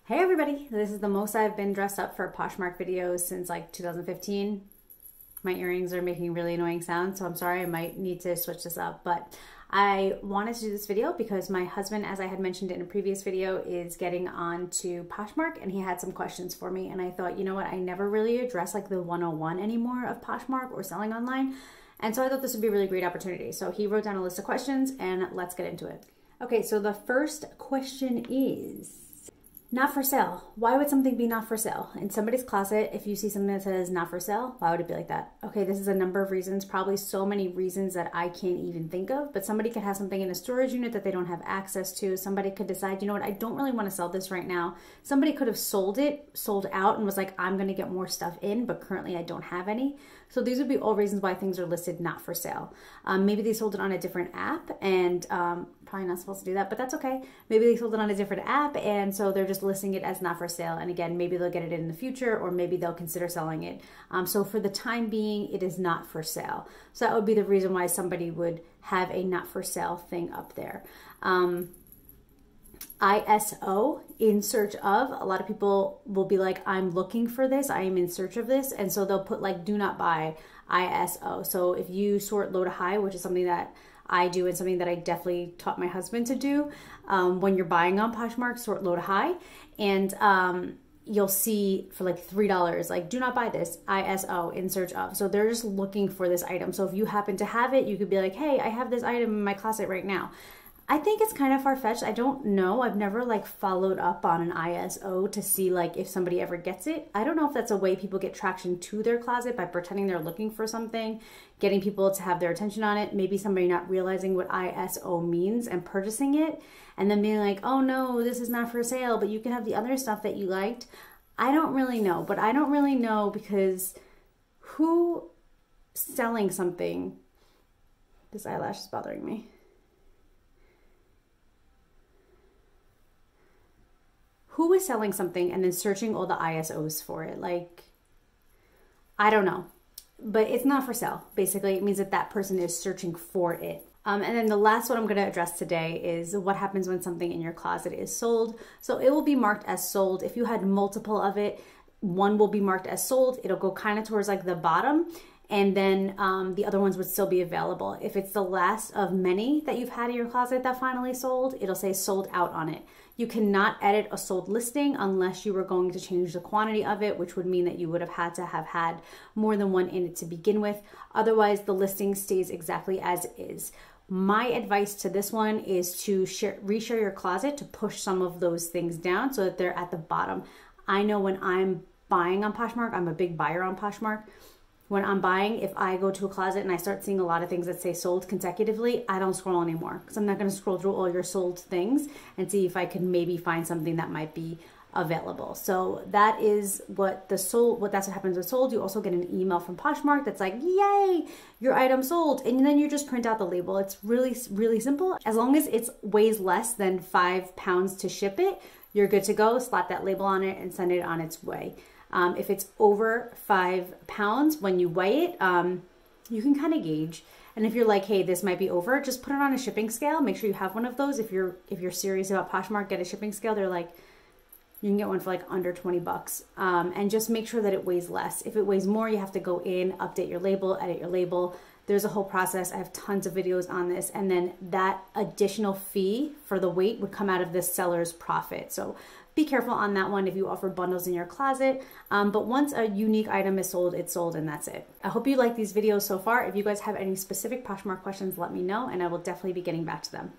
Hey everybody, this is the most I've been dressed up for Poshmark videos since like 2015. My earrings are making really annoying sounds, so I'm sorry, I might need to switch this up, but I wanted to do this video because my husband, as I had mentioned in a previous video, is getting on to Poshmark and he had some questions for me, and I thought, you know what, I never really address like the 101 anymore of Poshmark or selling online, and so I thought this would be a really great opportunity. So he wrote down a list of questions and let's get into it. Okay, so the first question is, not for sale. Why would something be not for sale? In somebody's closet, if you see something that says not for sale, why would it be like that? Okay, this is a number of reasons, probably so many reasons that I can't even think of, but somebody could have something in a storage unit that they don't have access to. Somebody could decide, you know what, I don't really want to sell this right now. Somebody could have sold out and was like, I'm going to get more stuff in, but currently I don't have any. So these would be all reasons why things are listed not for sale. Maybe they sold it on a different app and probably not supposed to do that, but that's okay. Maybe they sold it on a different app and so they're just listing it as not for sale. And again, maybe they'll get it in the future or maybe they'll consider selling it. So for the time being, it is not for sale. So that would be the reason why somebody would have a not for sale thing up there. ISO, in search of, a lot of people will be like, I'm looking for this, I am in search of this, and so they'll put like do not buy ISO. So if you sort low to high, which is something that I do and something that I definitely taught my husband to do, when you're buying on Poshmark, sort low to high, and you'll see for like $3, like do not buy this, ISO, in search of. So they're just looking for this item. So if you happen to have it, you could be like, hey, I have this item in my closet right now. I think it's kind of far-fetched. I don't know. I've never like followed up on an ISO to see like if somebody ever gets it. I don't know if that's a way people get traction to their closet, by pretending they're looking for something, getting people to have their attention on it. Maybe somebody not realizing what ISO means and purchasing it and then being like, oh no, this is not for sale, but you can have the other stuff that you liked. I don't really know, but I don't really know because who selling something? This eyelash is bothering me. Who is selling something and then searching all the ISOs for it? Like, I don't know, but it's not for sale. Basically, it means that that person is searching for it. And then the last one I'm going to address today is what happens when something in your closet is sold. So it will be marked as sold. If you had multiple of it, one will be marked as sold. It'll go kind of towards like the bottom, and then the other ones would still be available. If it's the last of many that you've had in your closet that finally sold, it'll say sold out on it. You cannot edit a sold listing unless you were going to change the quantity of it, which would mean that you would have had more than one in it to begin with. Otherwise, the listing stays exactly as is. My advice to this one is to reshare your closet to push some of those things down so that they're at the bottom. I know when I'm buying on Poshmark, I'm a big buyer on Poshmark. When I'm buying, if I go to a closet and I start seeing a lot of things that say sold consecutively, I don't scroll anymore because I'm not going to scroll through all your sold things and see if I can maybe find something that might be available. So that is what that's what happens with sold. You also get an email from Poshmark that's like, yay, your item sold. And then you just print out the label. It's really, really simple. As long as it weighs less than 5 pounds to ship it, you're good to go. Slap that label on it and send it on its way. If it's over 5 pounds, when you weigh it, you can kind of gauge. And if you're like, hey, this might be over, just put it on a shipping scale. Make sure you have one of those. If you're serious about Poshmark, get a shipping scale. They're like, you can get one for like under 20 bucks. And just make sure that it weighs less. If it weighs more, you have to go in, update your label, edit your label. There's a whole process. I have tons of videos on this. And then that additional fee for the weight would come out of the seller's profit. So be careful on that one if you offer bundles in your closet. But once a unique item is sold, it's sold and that's it. I hope you like these videos so far. If you guys have any specific Poshmark questions, let me know and I will definitely be getting back to them.